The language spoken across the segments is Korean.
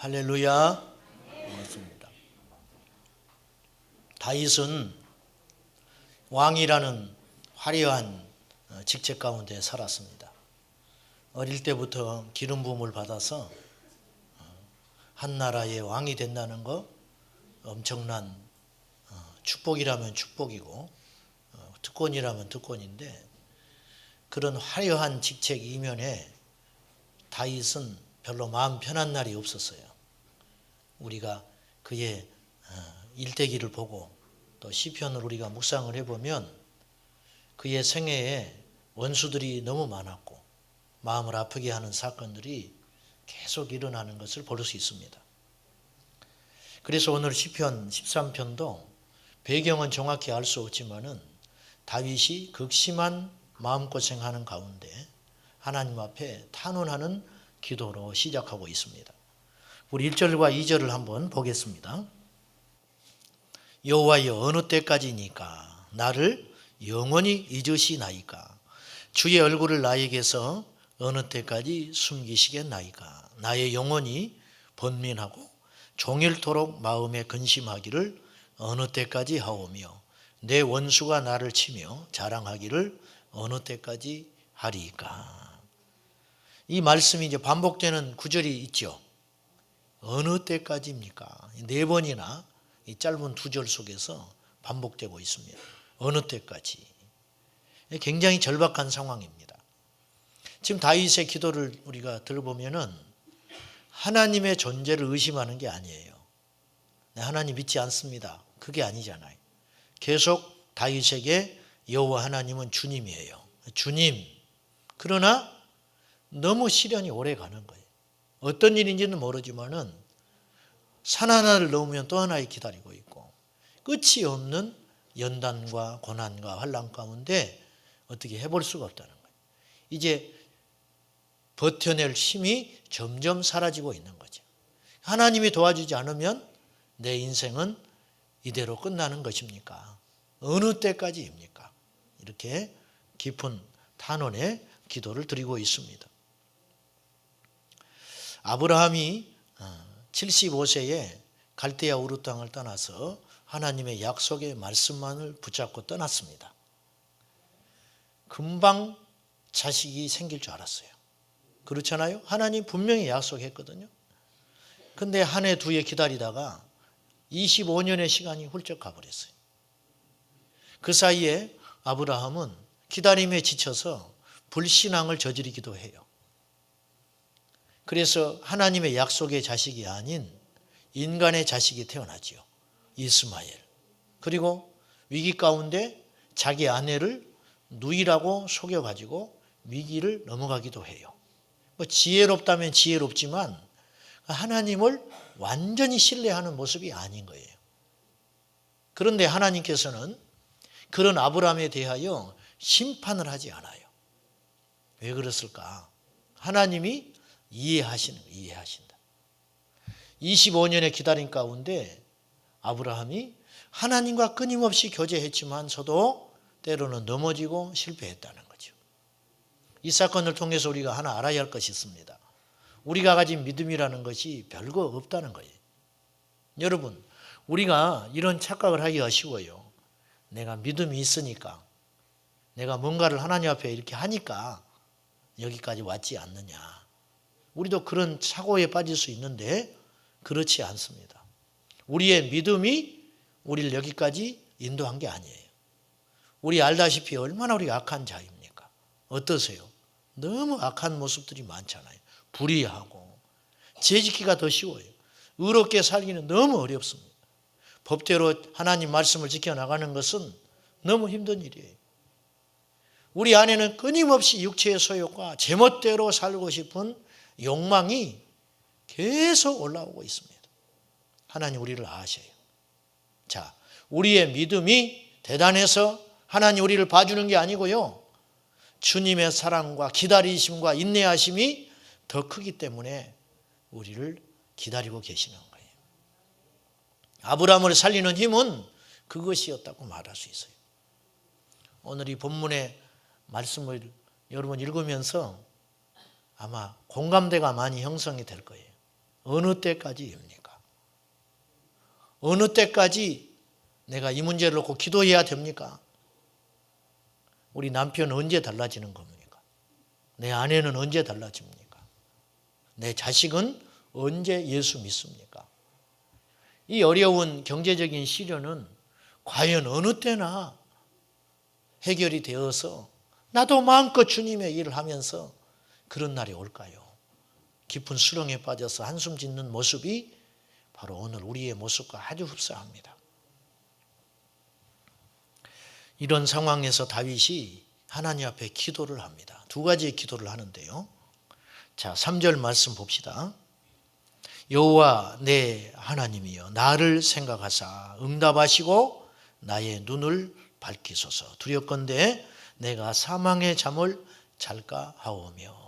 할렐루야. 반갑습니다. 다윗은 왕이라는 화려한 직책 가운데 살았습니다. 어릴 때부터 기름 부음을 받아서 한 나라의 왕이 된다는 거 엄청난 축복이라면 축복이고 특권이라면 특권인데, 그런 화려한 직책 이면에 다윗은 별로 마음 편한 날이 없었어요. 우리가 그의 일대기를 보고 또 시편을 우리가 묵상을 해보면 그의 생애에 원수들이 너무 많았고 마음을 아프게 하는 사건들이 계속 일어나는 것을 볼 수 있습니다. 그래서 오늘 시편 13편도 배경은 정확히 알 수 없지만은 다윗이 극심한 마음고생하는 가운데 하나님 앞에 탄원하는 기도로 시작하고 있습니다. 우리 1절과 2절을 한번 보겠습니다. 여호와여, 어느 때까지니까 나를 영원히 잊으시나이까? 주의 얼굴을 나에게서 어느 때까지 숨기시겠나이까? 나의 영혼이 번민하고 종일토록 마음에 근심하기를 어느 때까지 하오며 내 원수가 나를 치며 자랑하기를 어느 때까지 하리이까? 이 말씀이 이제 반복되는 구절이 있죠. 어느 때까지입니까? 4번이나 이 짧은 2절 속에서 반복되고 있습니다. 어느 때까지. 굉장히 절박한 상황입니다. 지금 다윗의 기도를 우리가 들어보면은 하나님의 존재를 의심하는 게 아니에요. 하나님 믿지 않습니다. 그게 아니잖아요. 계속 다윗에게 여호와 하나님은 주님이에요. 주님. 그러나 너무 시련이 오래 가는 거예요. 어떤 일인지는 모르지만은 산 하나를 넘으면 또 하나에 기다리고 있고 끝이 없는 연단과 고난과 환난 가운데 어떻게 해볼 수가 없다는 거예요. 이제 버텨낼 힘이 점점 사라지고 있는 거죠. 하나님이 도와주지 않으면 내 인생은 이대로 끝나는 것입니까? 어느 때까지입니까? 이렇게 깊은 탄원의 기도를 드리고 있습니다. 아브라함이 75세에 갈대아 우르 땅을 떠나서 하나님의 약속의 말씀만을 붙잡고 떠났습니다. 금방 자식이 생길 줄 알았어요. 그렇잖아요? 하나님 분명히 약속했거든요. 근데 한 해 두 해 기다리다가 25년의 시간이 훌쩍 가버렸어요. 그 사이에 아브라함은 기다림에 지쳐서 불신앙을 저지르기도 해요. 그래서 하나님의 약속의 자식이 아닌 인간의 자식이 태어나지요. 이스마엘. 그리고 위기 가운데 자기 아내를 누이라고 속여가지고 위기를 넘어가기도 해요. 지혜롭다면 지혜롭지만 하나님을 완전히 신뢰하는 모습이 아닌 거예요. 그런데 하나님께서는 그런 아브라함에 대하여 심판을 하지 않아요. 왜 그랬을까? 하나님이 이해하신다. 25년의 기다림 가운데 아브라함이 하나님과 끊임없이 교제했지만서도 때로는 넘어지고 실패했다는 거죠. 이 사건을 통해서 우리가 하나 알아야 할 것이 있습니다. 우리가 가진 믿음이라는 것이 별거 없다는 거예요. 여러분, 우리가 이런 착각을 하기가 쉬워요. 내가 믿음이 있으니까, 내가 뭔가를 하나님 앞에 이렇게 하니까 여기까지 왔지 않느냐. 우리도 그런 착오에 빠질 수 있는데 그렇지 않습니다. 우리의 믿음이 우리를 여기까지 인도한 게 아니에요. 우리 알다시피 얼마나 우리가 악한 자입니까? 어떠세요? 너무 악한 모습들이 많잖아요. 불의하고 죄짓기가 더 쉬워요. 의롭게 살기는 너무 어렵습니다. 법대로 하나님 말씀을 지켜나가는 것은 너무 힘든 일이에요. 우리 안에는 끊임없이 육체의 소욕과 제멋대로 살고 싶은 욕망이 계속 올라오고 있습니다. 하나님 우리를 아셔요. 자, 우리의 믿음이 대단해서 하나님 우리를 봐주는 게 아니고요. 주님의 사랑과 기다리심과 인내하심이 더 크기 때문에 우리를 기다리고 계시는 거예요. 아브라함을 살리는 힘은 그것이었다고 말할 수 있어요. 오늘 이 본문의 말씀을 여러분 읽으면서 아마 공감대가 많이 형성이 될 거예요. 어느 때까지입니까? 어느 때까지 내가 이 문제를 놓고 기도해야 됩니까? 우리 남편은 언제 달라지는 겁니까? 내 아내는 언제 달라집니까? 내 자식은 언제 예수 믿습니까? 이 어려운 경제적인 시련은 과연 어느 때나 해결이 되어서 나도 마음껏 주님의 일을 하면서 그런 날이 올까요? 깊은 수렁에 빠져서 한숨 짓는 모습이 바로 오늘 우리의 모습과 아주 흡사합니다. 이런 상황에서 다윗이 하나님 앞에 기도를 합니다. 두 가지의 기도를 하는데요. 자, 3절 말씀 봅시다. 여호와 내 하나님이여 나를 생각하사 응답하시고 나의 눈을 밝히소서. 두렵건대 내가 사망의 잠을 잘까 하오며.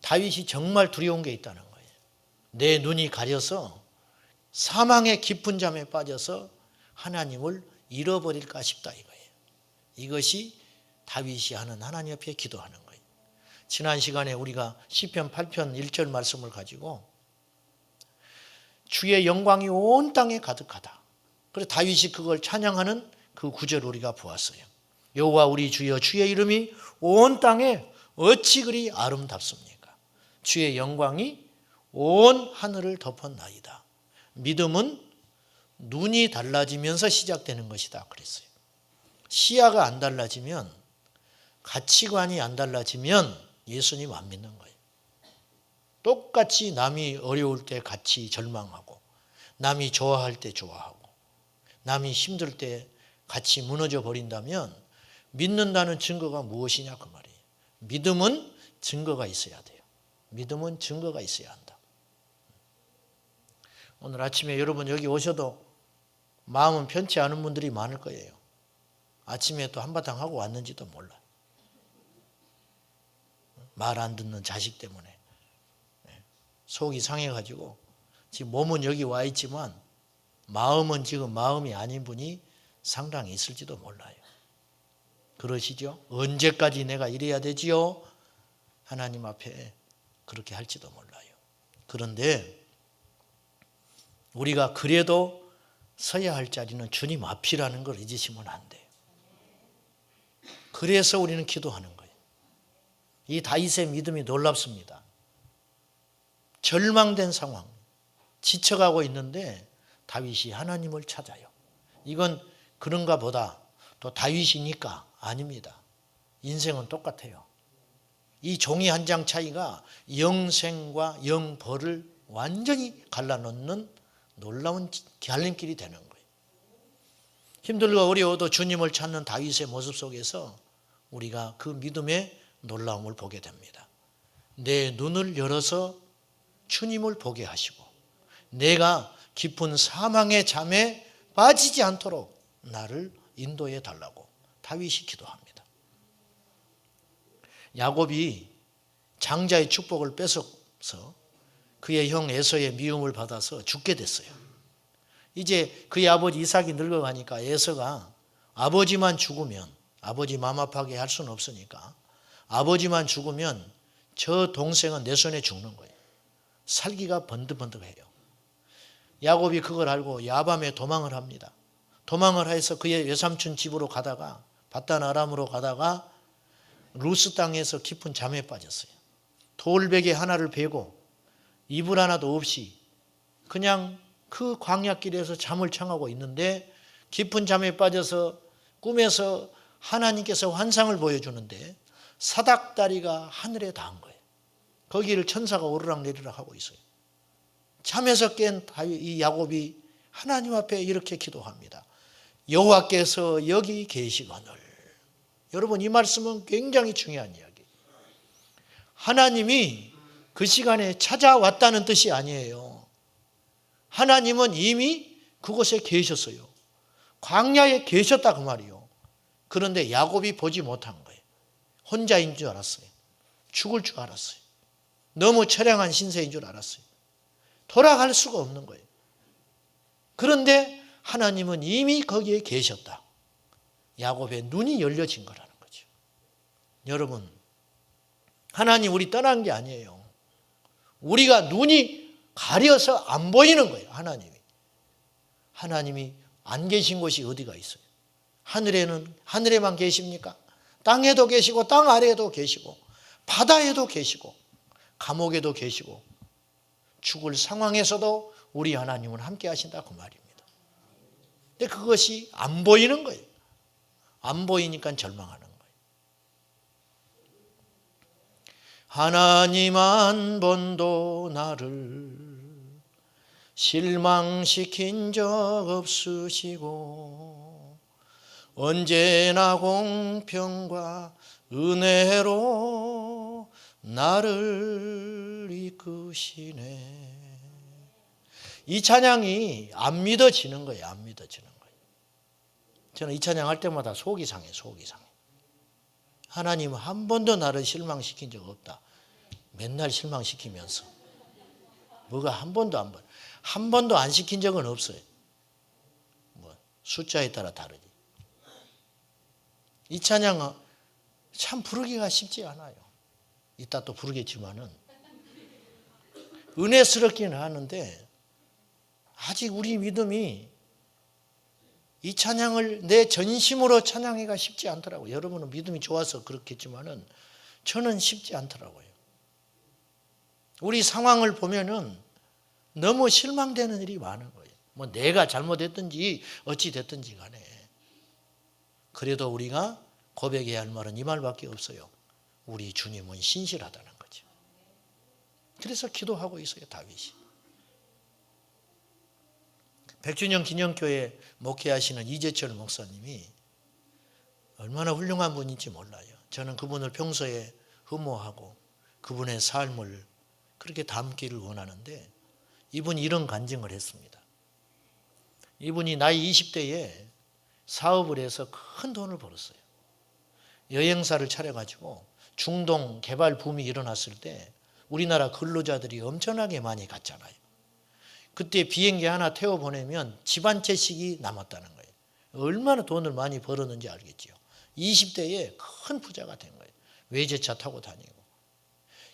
다윗이 정말 두려운 게 있다는 거예요. 내 눈이 가려서 사망의 깊은 잠에 빠져서 하나님을 잃어버릴까 싶다 이거예요. 이것이 다윗이 하는 하나님 앞에 기도하는 거예요. 지난 시간에 우리가 시편 8편 1절 말씀을 가지고 주의 영광이 온 땅에 가득하다. 그래서 다윗이 그걸 찬양하는 그 구절을 우리가 보았어요. 여호와 우리 주여 주의 이름이 온 땅에 어찌 그리 아름답습니까? 주의 영광이 온 하늘을 덮었나이다. 믿음은 눈이 달라지면서 시작되는 것이다 그랬어요. 시야가 안 달라지면, 가치관이 안 달라지면 예수님 안 믿는 거예요. 똑같이 남이 어려울 때 같이 절망하고, 남이 좋아할 때 좋아하고, 남이 힘들 때 같이 무너져 버린다면 믿는다는 증거가 무엇이냐 그 말이에요. 믿음은 증거가 있어야 돼요. 믿음은 증거가 있어야 한다. 오늘 아침에 여러분 여기 오셔도 마음은 편치 않은 분들이 많을 거예요. 아침에 또 한바탕 하고 왔는지도 몰라. 말 안 듣는 자식 때문에 속이 상해가지고 지금 몸은 여기 와 있지만 마음은 지금 마음이 아닌 분이 상당히 있을지도 몰라요. 그러시죠? 언제까지 내가 이래야 되지요? 하나님 앞에 그렇게 할지도 몰라요. 그런데 우리가 그래도 서야 할 자리는 주님 앞이라는 걸 잊으시면 안 돼요. 그래서 우리는 기도하는 거예요. 이 다윗의 믿음이 놀랍습니다. 절망된 상황, 지쳐가고 있는데 다윗이 하나님을 찾아요. 이건 그런가 보다 또 다윗이니까 아닙니다. 인생은 똑같아요. 이 종이 한 장 차이가 영생과 영벌을 완전히 갈라놓는 놀라운 갈림길이 되는 거예요. 힘들고 어려워도 주님을 찾는 다윗의 모습 속에서 우리가 그 믿음의 놀라움을 보게 됩니다. 내 눈을 열어서 주님을 보게 하시고 내가 깊은 사망의 잠에 빠지지 않도록 나를 인도해 달라고 다윗이 기도합니다. 야곱이 장자의 축복을 뺏어서 그의 형 에서의 미움을 받아서 죽게 됐어요. 이제 그의 아버지 이삭이 늙어가니까 에서가 아버지만 죽으면, 아버지 마음 아파하게 할 수는 없으니까 아버지만 죽으면 저 동생은 내 손에 죽는 거예요. 살기가 번득번득해요. 야곱이 그걸 알고 야밤에 도망을 합니다. 도망을 해서 그의 외삼촌 집으로 가다가 바단 아람으로 가다가 루스 땅에서 깊은 잠에 빠졌어요. 돌베개 하나를 베고 이불 하나도 없이 그냥 그 광야길에서 잠을 청하고 있는데 깊은 잠에 빠져서 꿈에서 하나님께서 환상을 보여주는데 사닥다리가 하늘에 닿은 거예요. 거기를 천사가 오르락내리락 하고 있어요. 잠에서 깬 이 야곱이 하나님 앞에 이렇게 기도합니다. 여호와께서 여기 계시거늘. 여러분 이 말씀은 굉장히 중요한 이야기예요. 하나님이 그 시간에 찾아왔다는 뜻이 아니에요. 하나님은 이미 그곳에 계셨어요. 광야에 계셨다 그 말이에요. 그런데 야곱이 보지 못한 거예요. 혼자인 줄 알았어요. 죽을 줄 알았어요. 너무 처량한 신세인 줄 알았어요. 돌아갈 수가 없는 거예요. 그런데 하나님은 이미 거기에 계셨다. 야곱의 눈이 열려진 거라는 거죠. 여러분, 하나님 우리 떠난 게 아니에요. 우리가 눈이 가려서 안 보이는 거예요. 하나님이 안 계신 곳이 어디가 있어요? 하늘에만 계십니까? 땅에도 계시고 땅 아래에도 계시고 바다에도 계시고 감옥에도 계시고 죽을 상황에서도 우리 하나님은 함께 하신다 그 말입니다. 근데 그것이 안 보이는 거예요. 안 보이니까 절망하는 거예요. 하나님 한 번도 나를 실망시킨 적 없으시고 언제나 공평과 은혜로 나를 이끄시네. 이 찬양이 안 믿어지는 거예요. 안 믿어지는 거예요. 저는 이 찬양 할 때마다 속이 상해. 하나님은 한 번도 나를 실망시킨 적 없다. 맨날 실망시키면서 뭐가 한 번도 안 시킨 적은 없어요. 뭐 숫자에 따라 다르지. 이 찬양은 참 부르기가 쉽지 않아요. 이따 또 부르겠지만은 은혜스럽기는 하는데 아직 우리 믿음이 이 찬양을 내 전심으로 찬양하기가 쉽지 않더라고요. 여러분은 믿음이 좋아서 그렇겠지만은 저는 쉽지 않더라고요. 우리 상황을 보면은 너무 실망되는 일이 많은 거예요. 뭐 내가 잘못했든지 어찌 됐든지 간에. 그래도 우리가 고백해야 할 말은 이 말밖에 없어요. 우리 주님은 신실하다는 거죠. 그래서 기도하고 있어요, 다윗이. 100주년 기념교회 목회하시는 이재철 목사님이 얼마나 훌륭한 분인지 몰라요. 저는 그분을 평소에 흠모하고 그분의 삶을 그렇게 담기를 원하는데 이분이 이런 간증을 했습니다. 이분이 나이 20대에 사업을 해서 큰 돈을 벌었어요. 여행사를 차려가지고 중동 개발 붐이 일어났을 때 우리나라 근로자들이 엄청나게 많이 갔잖아요. 그때 비행기 하나 태워보내면 집 한 채씩이 남았다는 거예요. 얼마나 돈을 많이 벌었는지 알겠죠. 20대에 큰 부자가 된 거예요. 외제차 타고 다니고.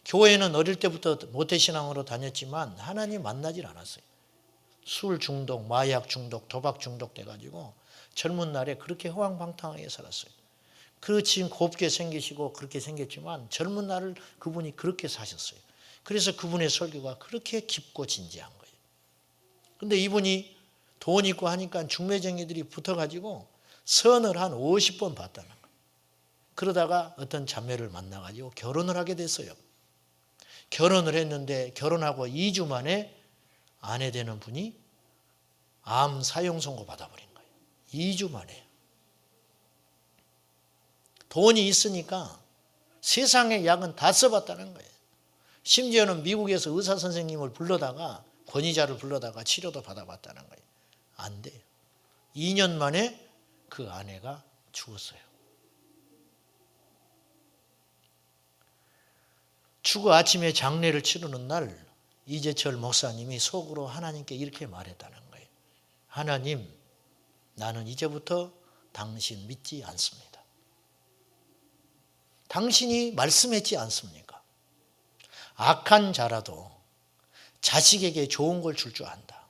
교회는 어릴 때부터 모태신앙으로 다녔지만 하나님 만나질 않았어요. 술 중독, 마약 중독, 도박 중독 돼가지고 젊은 날에 그렇게 허황방탕하게 살았어요. 그 지금 곱게 생기시고 그렇게 생겼지만 젊은 날을 그분이 그렇게 사셨어요. 그래서 그분의 설교가 그렇게 깊고 진지한 거예요. 근데 이분이 돈 있고 하니까 중매쟁이들이 붙어가지고 선을 한 50번 봤다는 거예요. 그러다가 어떤 자매를 만나가지고 결혼을 하게 됐어요. 결혼을 했는데 결혼하고 2주 만에 아내 되는 분이 암 사형 선고 받아버린 거예요. 2주 만에. 돈이 있으니까 세상의 약은 다 써봤다는 거예요. 심지어는 미국에서 의사 선생님을 불러다가 권위자를 불러다가 치료도 받아봤다는 거예요. 안 돼요. 2년 만에 그 아내가 죽었어요. 추구 아침에 장례를 치르는 날 이재철 목사님이 속으로 하나님께 이렇게 말했다는 거예요. 하나님, 나는 이제부터 당신 믿지 않습니다. 당신이 말씀했지 않습니까? 악한 자라도 자식에게 좋은 걸 줄 줄 안다.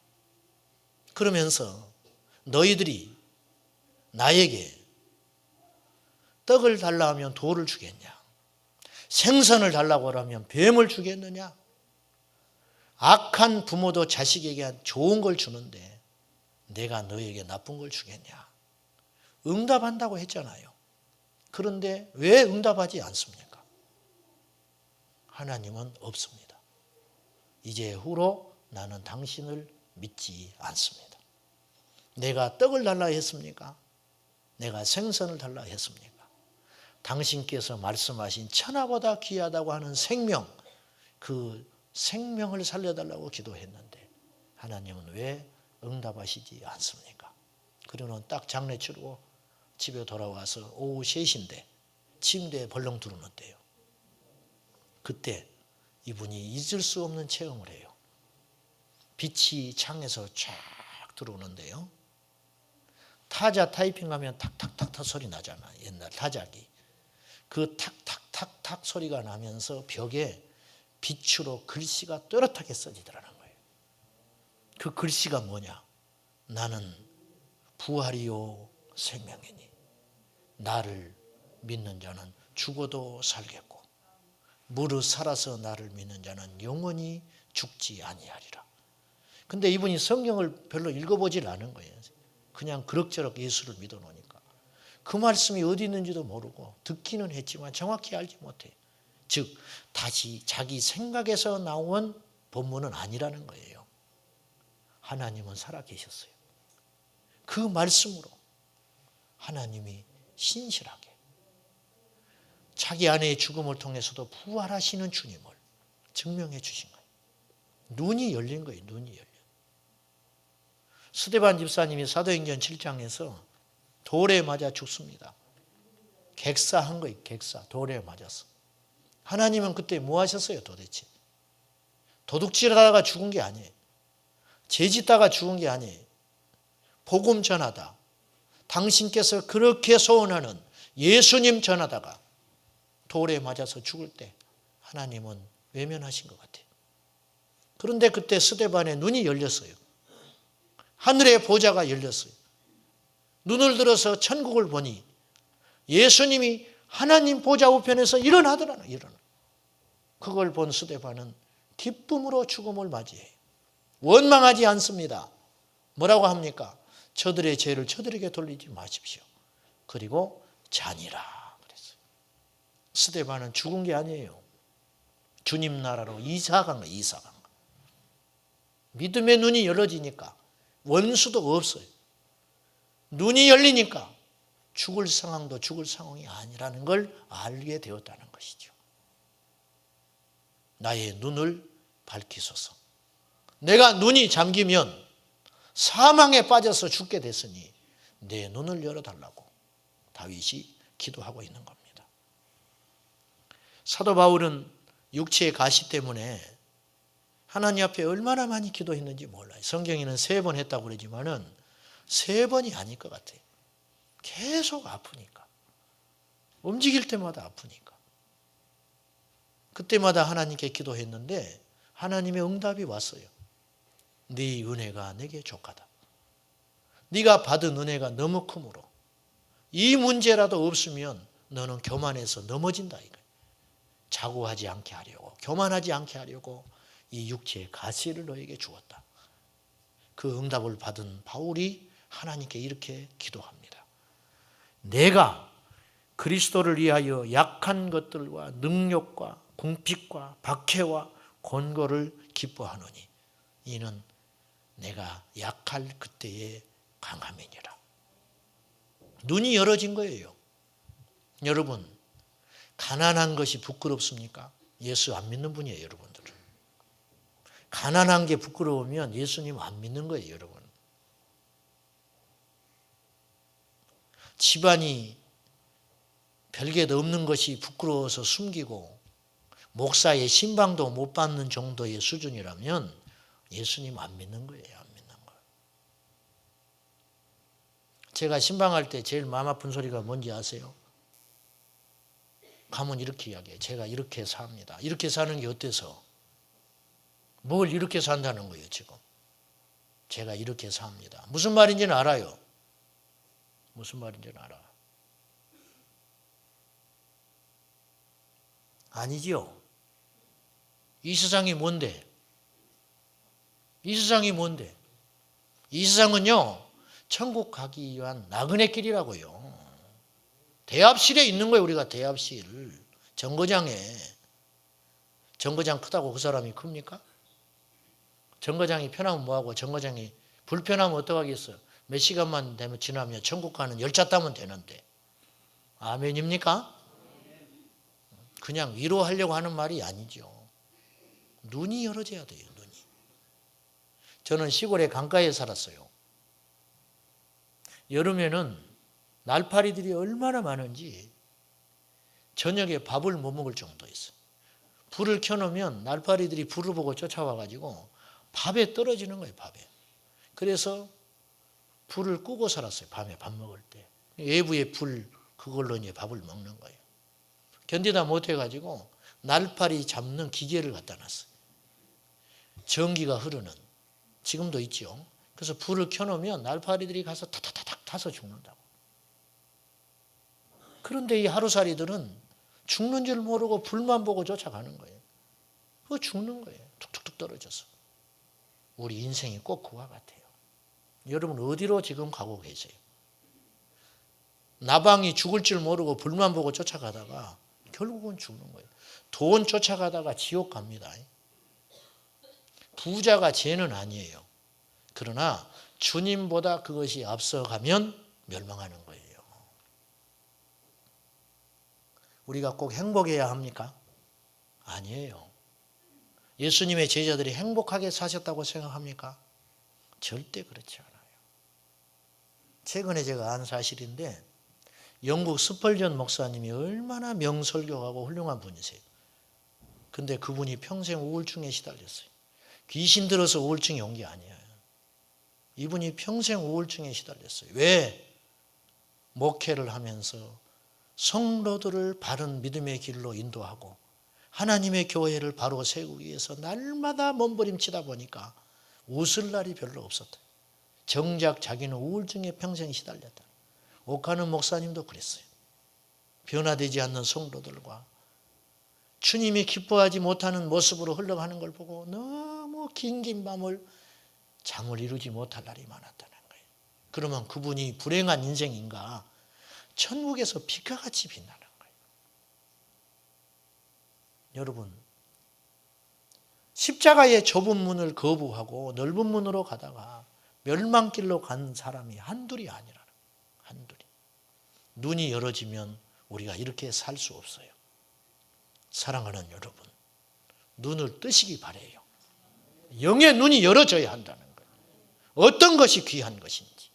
그러면서 너희들이 나에게 떡을 달라 하면 돌을 주겠냐? 생선을 달라고 하면 뱀을 주겠느냐? 악한 부모도 자식에게 좋은 걸 주는데 내가 너에게 나쁜 걸 주겠냐? 응답한다고 했잖아요. 그런데 왜 응답하지 않습니까? 하나님은 없습니다. 이제 후로 나는 당신을 믿지 않습니다. 내가 떡을 달라 했습니까? 내가 생선을 달라 했습니까? 당신께서 말씀하신 천하보다 귀하다고 하는 생명, 그 생명을 살려달라고 기도했는데 하나님은 왜 응답하시지 않습니까? 그러고는 딱 장례 치르고 집에 돌아와서 오후 3시인데 침대에 벌렁 들어놓대요. 그때 이분이 잊을 수 없는 체험을 해요. 빛이 창에서 쫙 들어오는데요. 타자 타이핑하면 탁탁탁탁 소리 나잖아. 옛날 타자기. 그 탁탁탁탁 소리가 나면서 벽에 빛으로 글씨가 또렷하게 써지더라는 거예요. 그 글씨가 뭐냐? 나는 부활이요 생명이니 나를 믿는 자는 죽어도 살겠고 무릇 살아서 나를 믿는 자는 영원히 죽지 아니하리라. 근데 이분이 성경을 별로 읽어보질 않은 거예요. 그냥 그럭저럭 예수를 믿어놓으니까. 그 말씀이 어디 있는지도 모르고 듣기는 했지만 정확히 알지 못해요. 즉 다시 자기 생각에서 나온 본문은 아니라는 거예요. 하나님은 살아계셨어요. 그 말씀으로 하나님이 신실하게 자기 아내의 죽음을 통해서도 부활하시는 주님을 증명해 주신 거예요. 눈이 열린 거예요. 눈이 열린. 스데반 집사님이 사도행전 7장에서 돌에 맞아 죽습니다. 객사한 거예요. 객사. 돌에 맞아서. 하나님은 그때 뭐 하셨어요 도대체? 도둑질하다가 죽은 게 아니에요. 죄짓다가 죽은 게 아니에요. 복음 전하다. 당신께서 그렇게 소원하는 예수님 전하다가 돌에 맞아서 죽을 때 하나님은 외면하신 것 같아요. 그런데 그때 스데반의 눈이 열렸어요. 하늘의 보좌가 열렸어요. 눈을 들어서 천국을 보니 예수님이 하나님 보좌 우편에서 일어나더라는 일어나. 그걸 본 스데반은 기쁨으로 죽음을 맞이해요. 원망하지 않습니다. 뭐라고 합니까? 저들의 죄를 저들에게 돌리지 마십시오. 그리고 잔이라 그랬어요. 스데반은 죽은 게 아니에요. 주님 나라로 이사간 거예요. 이사간 거. 믿음의 눈이 열어지니까 원수도 없어요. 눈이 열리니까 죽을 상황도 죽을 상황이 아니라는 걸 알게 되었다는 것이죠. 나의 눈을 밝히소서. 내가 눈이 잠기면 사망에 빠져서 죽게 됐으니 내 눈을 열어달라고 다윗이 기도하고 있는 겁니다. 사도 바울은 육체의 가시 때문에 하나님 앞에 얼마나 많이 기도했는지 몰라요. 성경에는 3번 했다고 그러지만은 3번이 아닐 것 같아요. 계속 아프니까. 움직일 때마다 아프니까. 그때마다 하나님께 기도했는데 하나님의 응답이 왔어요. 네 은혜가 내게 족하다. 네가 받은 은혜가 너무 크므로 이 문제라도 없으면 너는 교만해서 넘어진다 이거예요. 자고하지 않게 하려고, 교만하지 않게 하려고 이 육체의 가시를 너에게 주었다. 그 응답을 받은 바울이 하나님께 이렇게 기도합니다. 내가 그리스도를 위하여 약한 것들과 능력과 궁핍과 박해와 권고를 기뻐하노니 이는 내가 약할 그때의 강함이니라. 눈이 열어진 거예요. 여러분, 가난한 것이 부끄럽습니까? 예수 안 믿는 분이에요, 여러분들은. 가난한 게 부끄러우면 예수님 안 믿는 거예요, 여러분. 집안이 별게 없는 것이 부끄러워서 숨기고 목사의 신방도 못 받는 정도의 수준이라면 예수님 안 믿는 거예요. 안 믿는 거예요. 제가 신방할 때 제일 마음 아픈 소리가 뭔지 아세요? 가면 이렇게 이야기해요. 제가 이렇게 삽니다. 이렇게 사는 게 어때서? 뭘 이렇게 산다는 거예요 지금. 제가 이렇게 삽니다. 무슨 말인지는 알아요. 무슨 말인지는 알아. 아니지요. 이 세상이 뭔데? 이 세상이 뭔데? 이 세상은요, 천국 가기 위한 나그네 길이라고요. 대합실에 있는 거예요, 우리가 대합실. 정거장에. 정거장 크다고 그 사람이 큽니까? 정거장이 편하면 뭐하고 정거장이 불편하면 어떡하겠어요? 몇 시간만 되면 지나면 천국 가는 열차 타면 되는데. 아멘입니까? 그냥 위로하려고 하는 말이 아니죠. 눈이 열어져야 돼요. 눈이. 저는 시골의 강가에 살았어요. 여름에는 날파리들이 얼마나 많은지 저녁에 밥을 못 먹을 정도였어요. 불을 켜놓으면 날파리들이 불을 보고 쫓아와가지고 밥에 떨어지는 거예요. 밥에. 그래서 불을 끄고 살았어요. 밤에 밥 먹을 때. 외부의 불 그걸로 이제 밥을 먹는 거예요. 견디다 못해가지고 날파리 잡는 기계를 갖다 놨어요. 전기가 흐르는 지금도 있죠. 그래서 불을 켜놓으면 날파리들이 가서 타타타닥 타서 죽는다고. 그런데 이 하루살이들은 죽는 줄 모르고 불만 보고 쫓아가는 거예요. 그거 죽는 거예요. 툭툭툭 떨어져서. 우리 인생이 꼭 그와 같아요. 여러분 어디로 지금 가고 계세요? 나방이 죽을 줄 모르고 불만 보고 쫓아가다가 결국은 죽는 거예요. 돈 쫓아가다가 지옥 갑니다. 부자가 죄는 아니에요. 그러나 주님보다 그것이 앞서가면 멸망하는 거예요. 우리가 꼭 행복해야 합니까? 아니에요. 예수님의 제자들이 행복하게 사셨다고 생각합니까? 절대 그렇지 않아요. 최근에 제가 안 사실인데 영국 스펄전 목사님이 얼마나 명설교하고 훌륭한 분이세요. 근데 그분이 평생 우울증에 시달렸어요. 귀신 들어서 우울증이 온 게 아니에요. 이분이 평생 우울증에 시달렸어요. 왜? 목회를 하면서 성도들을 바른 믿음의 길로 인도하고 하나님의 교회를 바로 세우기 위해서 날마다 몸부림치다 보니까 웃을 날이 별로 없었다. 정작 자기는 우울증에 평생 시달렸다. 옥하는 목사님도 그랬어요. 변화되지 않는 성도들과 주님이 기뻐하지 못하는 모습으로 흘러가는 걸 보고 너무 긴긴 밤을 잠을 이루지 못할 날이 많았다는 거예요. 그러면 그분이 불행한 인생인가? 천국에서 빛과 같이 빛나는 거예요. 여러분, 십자가의 좁은 문을 거부하고 넓은 문으로 가다가 멸망길로 간 사람이 한둘이 아니라는 거예요. 한둘이. 눈이 열어지면 우리가 이렇게 살 수 없어요. 사랑하는 여러분, 눈을 뜨시기 바라요. 영의 눈이 열어져야 한다는 거예요. 어떤 것이 귀한 것인지.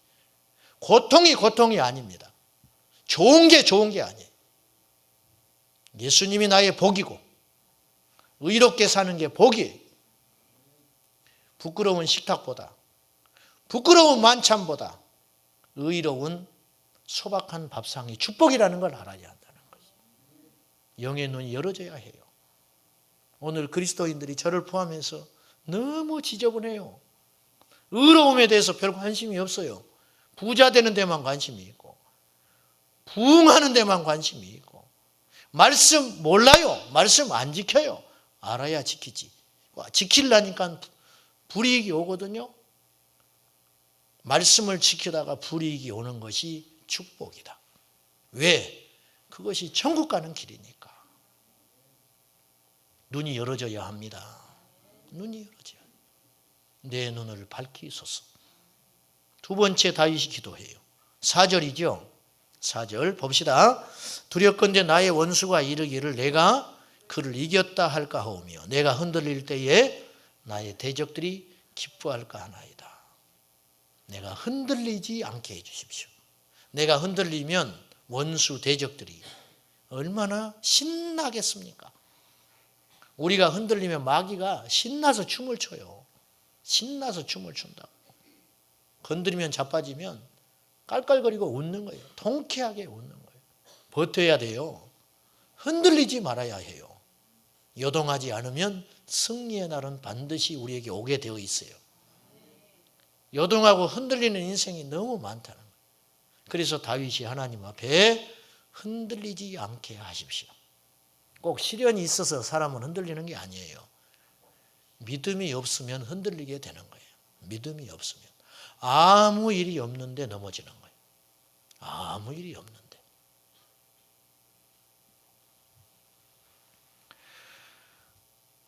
고통이 아닙니다. 좋은 게 아니에요. 예수님이 나의 복이고 의롭게 사는 게 복이에요. 부끄러운 식탁보다, 부끄러운 만찬보다 의로운 소박한 밥상이 축복이라는 걸 알아야 한다는 거죠. 영의 눈이 열어져야 해요. 오늘 그리스도인들이 저를 포함해서 너무 지저분해요. 의로움에 대해서 별 관심이 없어요. 부자 되는 데만 관심이 있고 부흥하는 데만 관심이 있고 말씀 몰라요. 말씀 안 지켜요. 알아야 지키지. 지키려니까 불이익이 오거든요. 말씀을 지키다가 불이익이 오는 것이 축복이다. 왜? 그것이 천국 가는 길이니까. 눈이 열어져야 합니다. 눈이 열어져야 합니다. 내 눈을 밝히소서. 두 번째 다윗이 기도해요. 4절이죠. 4절 봅시다. 두렵건대 나의 원수가 이르기를 내가 그를 이겼다 할까 하오며 내가 흔들릴 때에 나의 대적들이 기뻐할까 하나이다. 내가 흔들리지 않게 해주십시오. 내가 흔들리면 원수 대적들이 얼마나 신나겠습니까? 우리가 흔들리면 마귀가 신나서 춤을 춰요. 신나서 춤을 춘다고. 건드리면 자빠지면 깔깔거리고 웃는 거예요. 통쾌하게 웃는 거예요. 버텨야 돼요. 흔들리지 말아야 해요. 요동하지 않으면 승리의 날은 반드시 우리에게 오게 되어 있어요. 요동하고 흔들리는 인생이 너무 많다는 거예요. 그래서 다윗이 하나님 앞에 흔들리지 않게 하십시오. 꼭 시련이 있어서 사람은 흔들리는 게 아니에요. 믿음이 없으면 흔들리게 되는 거예요. 믿음이 없으면. 아무 일이 없는데 넘어지는 거예요. 아무 일이 없는데.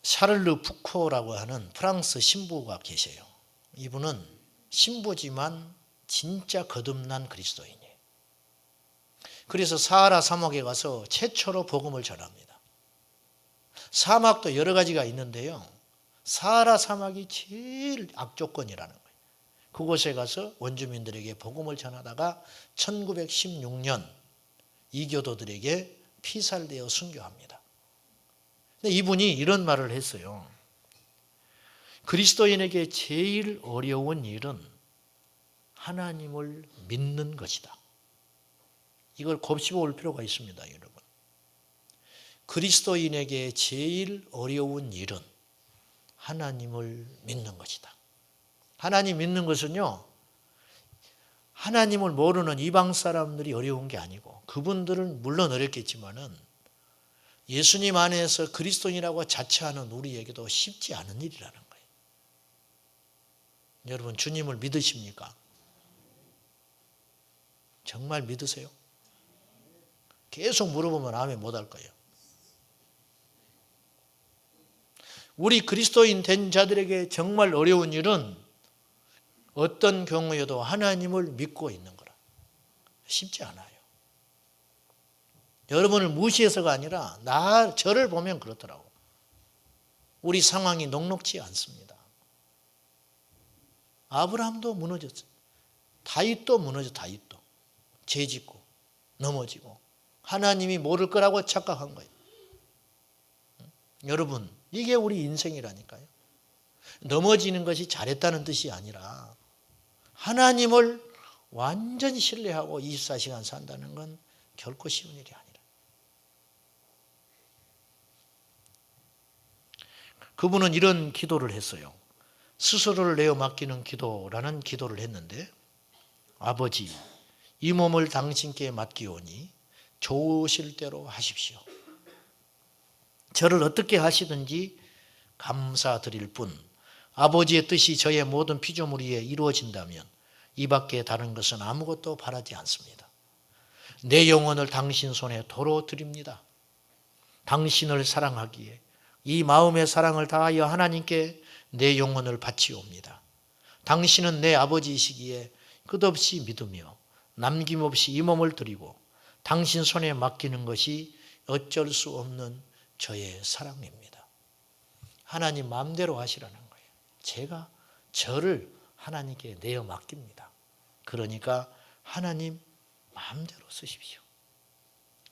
샤를르 푸코라고 하는 프랑스 신부가 계세요. 이분은 신부지만 진짜 거듭난 그리스도인이에요. 그래서 사하라 사막에 가서 최초로 복음을 전합니다. 사막도 여러 가지가 있는데요. 사하라 사막이 제일 악조건이라는 거예요. 그곳에 가서 원주민들에게 복음을 전하다가 1916년 이교도들에게 피살되어 순교합니다. 근데 이분이 이런 말을 했어요. 그리스도인에게 제일 어려운 일은 하나님을 믿는 것이다. 이걸 곱씹어 올 필요가 있습니다, 여러분. 그리스도인에게 제일 어려운 일은 하나님을 믿는 것이다. 하나님 믿는 것은요, 하나님을 모르는 이방 사람들이 어려운 게 아니고, 그분들은 물론 어렵겠지만은 예수님 안에서 그리스도인이라고 자처하는 우리에게도 쉽지 않은 일이라는 거예요. 여러분, 주님을 믿으십니까? 정말 믿으세요? 계속 물어보면 아멘 못할 거예요. 우리 그리스도인 된 자들에게 정말 어려운 일은 어떤 경우에도 하나님을 믿고 있는 거라. 쉽지 않아요. 여러분을 무시해서가 아니라 저를 보면 그렇더라고. 우리 상황이 녹록지 않습니다. 아브라함도 무너졌어요. 다윗도 무너져. 다윗도 죄짓고 넘어지고 하나님이 모를 거라고 착각한 거예요. 여러분, 이게 우리 인생이라니까요. 넘어지는 것이 잘했다는 뜻이 아니라 하나님을 완전히 신뢰하고 24시간 산다는 건 결코 쉬운 일이 아니라. 그분은 이런 기도를 했어요. 스스로를 내어 맡기는 기도라는 기도를 했는데, 아버지, 이 몸을 당신께 맡기오니 좋으실 대로 하십시오. 저를 어떻게 하시든지 감사드릴 뿐, 아버지의 뜻이 저의 모든 피조물 위에 이루어진다면 이 밖에 다른 것은 아무것도 바라지 않습니다. 내 영혼을 당신 손에 도로 드립니다. 당신을 사랑하기에 이 마음의 사랑을 다하여 하나님께 내 영혼을 바치옵니다. 당신은 내 아버지이시기에 끝없이 믿으며 남김없이 이 몸을 드리고 당신 손에 맡기는 것이 어쩔 수 없는 저의 사랑입니다. 하나님 마음대로 하시라는 거예요. 제가 저를 하나님께 내어 맡깁니다. 그러니까 하나님 마음대로 쓰십시오.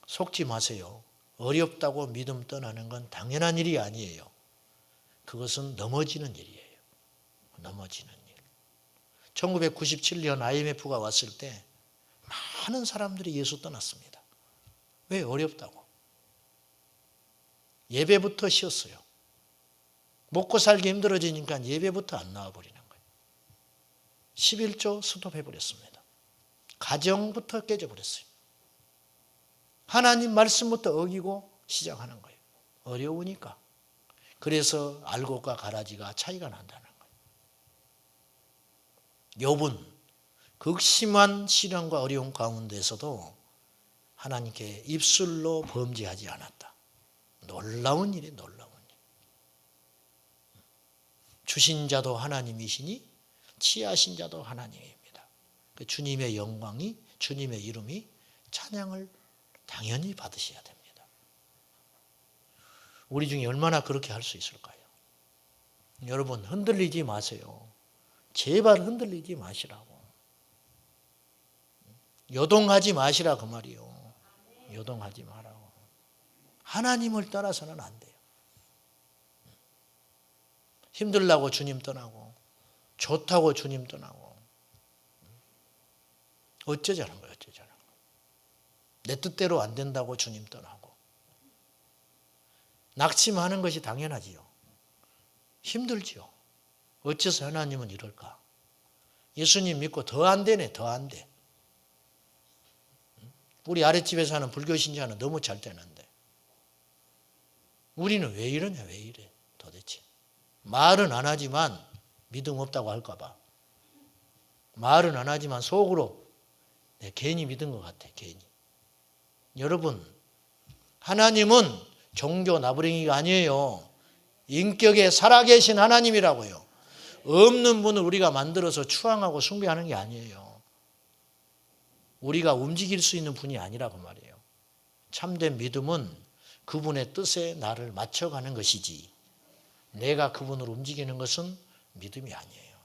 속지 마세요. 어렵다고 믿음 떠나는 건 당연한 일이 아니에요. 그것은 넘어지는 일이에요. 넘어지는 일. 1997년 IMF가 왔을 때 많은 사람들이 예수 떠났습니다. 왜? 어렵다고. 예배부터 쉬었어요. 먹고 살기 힘들어지니까 예배부터 안 나와버리는 거예요. 11조 스톱해버렸습니다. 가정부터 깨져버렸어요. 하나님 말씀부터 어기고 시작하는 거예요. 어려우니까. 그래서 알곡과 가라지가 차이가 난다는 거예요. 욥은 극심한 시련과 어려움 가운데서도 하나님께 입술로 범죄하지 않았다. 놀라운 일이 놀라운 일. 주신 자도 하나님이시니 취하신 자도 하나님입니다. 그 주님의 영광이, 주님의 이름이 찬양을 당연히 받으셔야 됩니다. 우리 중에 얼마나 그렇게 할 수 있을까요? 여러분, 흔들리지 마세요. 제발 흔들리지 마시라고. 요동하지 마시라 그 말이요. 요동하지 마라고. 하나님을 떠나서는 안 돼요. 힘들다고 주님 떠나고 좋다고 주님 떠나고 어쩌자는 거예요. 어쩌자는 거예요. 내 뜻대로 안 된다고 주님 떠나고 낙심하는 것이 당연하지요. 힘들지요. 어째서 하나님은 이럴까? 예수님 믿고 더 안 되네. 더 안 돼. 우리 아랫집에 사는 불교 신자는 너무 잘 되는데 우리는 왜 이러냐? 왜 이래 도대체. 말은 안 하지만 믿음 없다고 할까 봐. 말은 안 하지만 속으로 괜히 믿은 것 같아. 괜히. 여러분, 하나님은 종교 나부랭이가 아니에요. 인격에 살아계신 하나님이라고요. 없는 분을 우리가 만들어서 추앙하고 숭배하는 게 아니에요. 우리가 움직일 수 있는 분이 아니라고 말이에요. 참된 믿음은 그분의 뜻에 나를 맞춰가는 것이지 내가 그분을 움직이는 것은 믿음이 아니에요.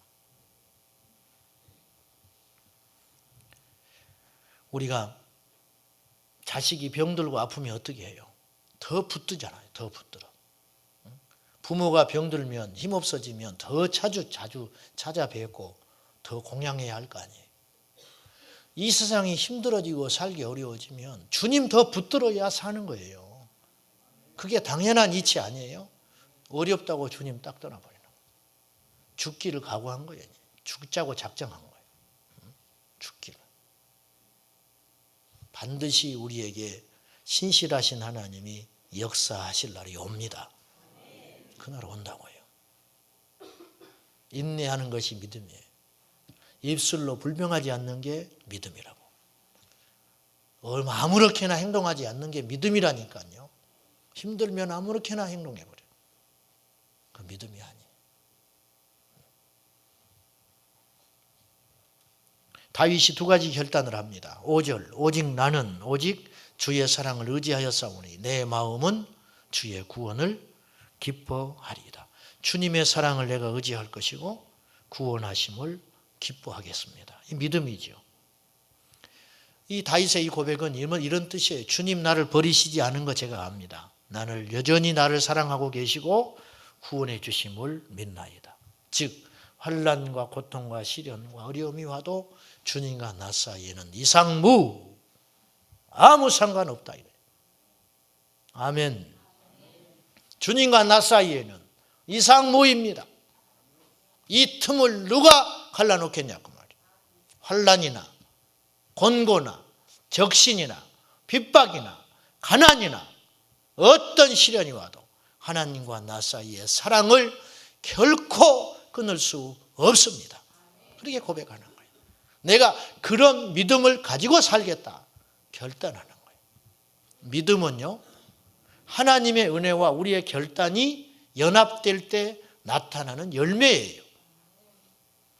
우리가 자식이 병들고 아프면 어떻게 해요? 더 붙들잖아요. 더 붙들어. 부모가 병들면 힘없어지면 더 자주 찾아뵙고 더 공양해야 할 거 아니에요. 이 세상이 힘들어지고 살기 어려워지면 주님 더 붙들어야 사는 거예요. 그게 당연한 이치 아니에요? 어렵다고 주님 딱 떠나버리는 거예요. 죽기를 각오한 거예요. 죽자고 작정한 거예요. 죽기를. 반드시 우리에게 신실하신 하나님이 역사하실 날이 옵니다. 그날 온다고요. 인내하는 것이 믿음이에요. 입술로 불평하지 않는 게 믿음이라고. 아무렇게나 행동하지 않는 게 믿음이라니까요. 힘들면 아무렇게나 행동해버려요. 그 믿음이 아니에요. 다윗이 두 가지 결단을 합니다. 5절 오직 나는 오직 주의 사랑을 의지하였사오니 내 마음은 주의 구원을 기뻐하리이다. 주님의 사랑을 내가 의지할 것이고 구원하심을 기뻐하겠습니다. 이 믿음이죠. 이 다윗의 이 고백은 이런 뜻이에요. 주님 나를 버리시지 않은 거 제가 압니다. 여전히 나를 사랑하고 계시고 구원해 주심을 믿나이다. 즉 환난과 고통과 시련과 어려움이 와도 주님과 나 사이에는 이상무 아무 상관없다. 아멘. 주님과 나 사이에는 이상무입니다. 이 틈을 누가 갈라놓겠냐 그 말이에요. 환난이나 곤고나 적신이나 핍박이나 가난이나 어떤 시련이 와도 하나님과 나 사이의 사랑을 결코 끊을 수 없습니다. 그렇게 고백하는 거예요. 내가 그런 믿음을 가지고 살겠다 결단하는 거예요. 믿음은요, 하나님의 은혜와 우리의 결단이 연합될 때 나타나는 열매예요.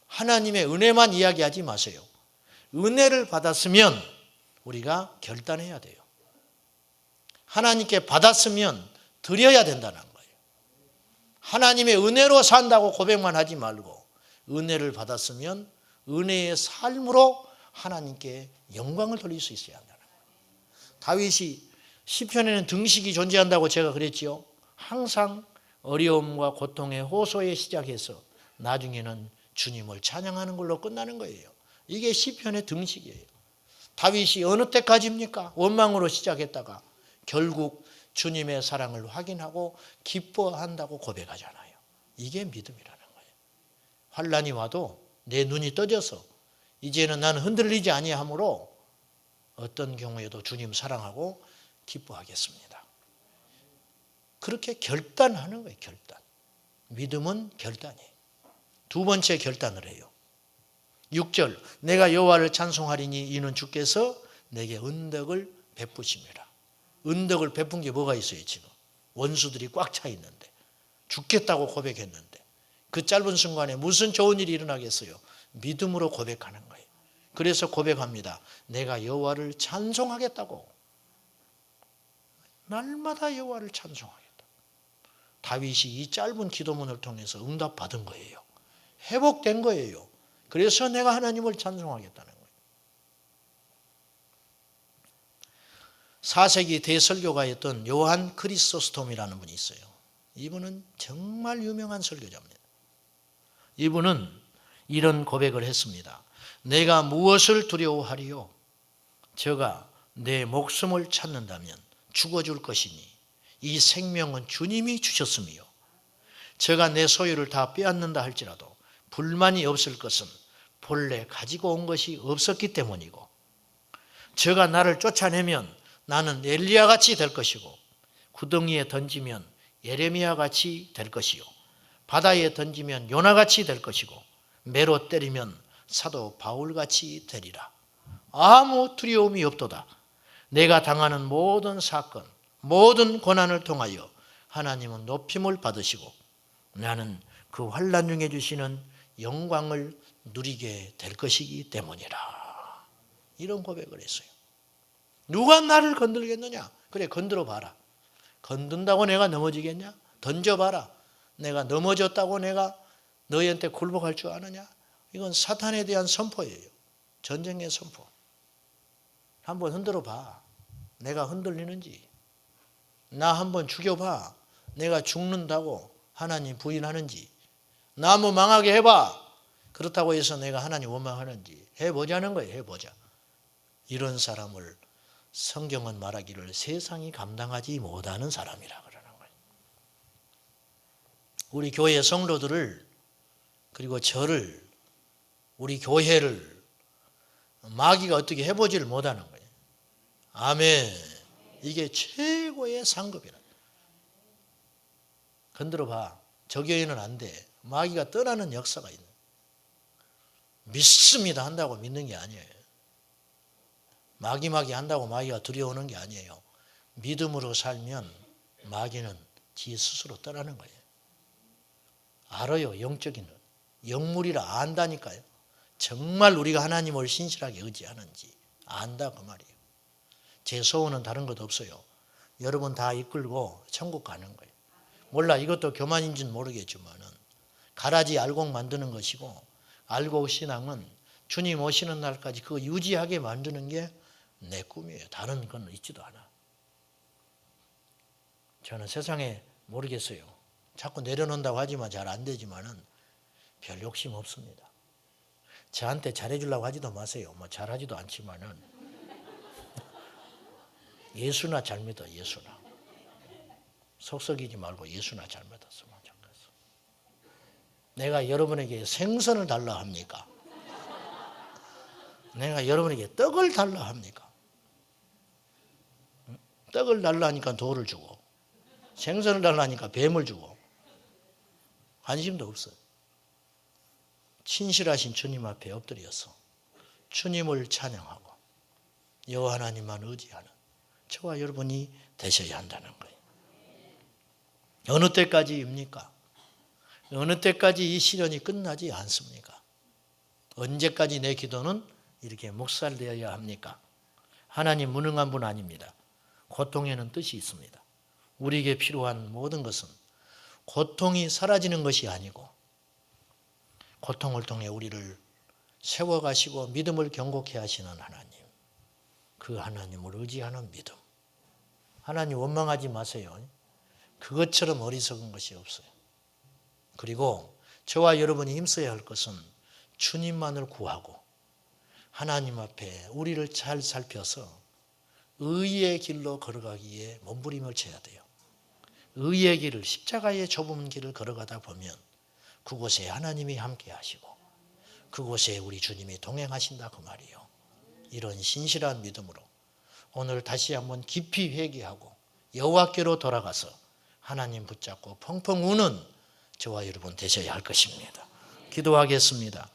하나님의 은혜만 이야기하지 마세요. 은혜를 받았으면 우리가 결단해야 돼요. 하나님께 받았으면 드려야 된다는 거예요. 하나님의 은혜로 산다고 고백만 하지 말고 은혜를 받았으면 은혜의 삶으로 하나님께 영광을 돌릴 수 있어야 한다는 거예요. 다윗이 시편에는 등식이 존재한다고 제가 그랬지요. 항상 어려움과 고통의 호소에 시작해서 나중에는 주님을 찬양하는 걸로 끝나는 거예요. 이게 시편의 등식이에요. 다윗이 어느 때까지입니까? 원망으로 시작했다가 결국 주님의 사랑을 확인하고 기뻐한다고 고백하잖아요. 이게 믿음이라는 거예요. 환난이 와도 내 눈이 떠져서 이제는 나는 흔들리지 아니하므로 어떤 경우에도 주님 사랑하고 기뻐하겠습니다. 그렇게 결단하는 거예요. 결단. 믿음은 결단이에요. 두 번째 결단을 해요. 6절 내가 여호와를 찬송하리니 이는 주께서 내게 은덕을 베푸심이라. 은덕을 베푼 게 뭐가 있어요 지금. 원수들이 꽉 차 있는데 죽겠다고 고백했는데 그 짧은 순간에 무슨 좋은 일이 일어나겠어요. 믿음으로 고백하는 거예요. 그래서 고백합니다. 내가 여호와를 찬송하겠다고. 날마다 여호와를 찬송하겠다. 다윗이 이 짧은 기도문을 통해서 응답받은 거예요. 회복된 거예요. 그래서 내가 하나님을 찬송하겠다는 거예요. 4세기 대설교가였던 요한 크리소스톰이라는 분이 있어요. 이분은 정말 유명한 설교자입니다. 이분은 이런 고백을 했습니다. 내가 무엇을 두려워하리요? 저가 내 목숨을 찾는다면 죽어줄 것이니 이 생명은 주님이 주셨으며 저가 내 소유를 다 빼앗는다 할지라도 불만이 없을 것은 본래 가지고 온 것이 없었기 때문이고 저가 나를 쫓아내면 나는 엘리야같이 될 것이고 구덩이에 던지면 예레미야같이 될 것이요 바다에 던지면 요나같이 될 것이고 매로 때리면 사도 바울같이 되리라. 아무 두려움이 없도다. 내가 당하는 모든 사건, 모든 고난을 통하여 하나님은 높임을 받으시고 나는 그 환난 중에 주시는 영광을 누리게 될 것이기 때문이라. 이런 고백을 했어요. 누가 나를 건들겠느냐? 그래, 건드려 봐라. 건든다고 내가 넘어지겠냐? 던져봐라. 내가 넘어졌다고 내가 너희한테 굴복할 줄 아느냐? 이건 사탄에 대한 선포예요. 전쟁의 선포. 한번 흔들어 봐. 내가 흔들리는지. 나 한번 죽여봐. 내가 죽는다고 하나님 부인하는지. 나 한번 망하게 해봐. 그렇다고 해서 내가 하나님 원망하는지. 해보자는 거예요. 해보자. 이런 사람을 성경은 말하기를 세상이 감당하지 못하는 사람이라 그러는 거예요. 우리 교회 성도들을 그리고 저를 우리 교회를 마귀가 어떻게 해보지를 못하는 거예요. 아멘. 이게 최고의 상급이라. 건드려 봐. 저 교회는 안 돼. 마귀가 떠나는 역사가 있는. 믿습니다 한다고 믿는 게 아니에요. 마귀 한다고 마귀가 두려워오는 게 아니에요. 믿음으로 살면 마귀는 지 스스로 떠나는 거예요. 알아요. 영적인 영물이라 안다니까요. 정말 우리가 하나님을 신실하게 의지하는지 안다 그 말이에요. 제 소원은 다른 것 없어요. 여러분 다 이끌고 천국 가는 거예요. 몰라 이것도 교만인지는 모르겠지만은 가라지 알곡 만드는 것이고 알곡 신앙은 주님 오시는 날까지 그거 유지하게 만드는 게 내 꿈이에요. 다른 건 있지도 않아. 저는 세상에 모르겠어요. 자꾸 내려놓는다고 하지만 잘 안 되지만은 별 욕심 없습니다. 저한테 잘해주려고 하지도 마세요. 뭐 잘하지도 않지만은 예수나 잘 믿어. 예수나 속썩이지 말고 예수나 잘 믿었으면 좋겠어. 내가 여러분에게 생선을 달라 합니까? 내가 여러분에게 떡을 달라 합니까? 떡을 달라 하니까 돌을 주고 생선을 달라 하니까 뱀을 주고 관심도 없어요. 친실하신 주님 앞에 엎드려서 주님을 찬양하고 여호와 하나님만 의지하는 저와 여러분이 되셔야 한다는 거예요. 어느 때까지입니까? 어느 때까지 이 시련이 끝나지 않습니까? 언제까지 내 기도는 이렇게 묵살되어야 합니까? 하나님 무능한 분 아닙니다. 고통에는 뜻이 있습니다. 우리에게 필요한 모든 것은 고통이 사라지는 것이 아니고 고통을 통해 우리를 세워가시고 믿음을 경고케 하시는 하나님, 그 하나님을 의지하는 믿음. 하나님 원망하지 마세요. 그것처럼 어리석은 것이 없어요. 그리고 저와 여러분이 힘써야 할 것은 주님만을 구하고 하나님 앞에 우리를 잘 살펴서 의의 길로 걸어가기에 몸부림을 쳐야 돼요. 의의 길을, 십자가의 좁은 길을 걸어가다 보면 그곳에 하나님이 함께 하시고 그곳에 우리 주님이 동행하신다 그 말이에요. 이런 신실한 믿음으로 오늘 다시 한번 깊이 회개하고 여호와께로 돌아가서 하나님 붙잡고 펑펑 우는 저와 여러분 되셔야 할 것입니다. 기도하겠습니다.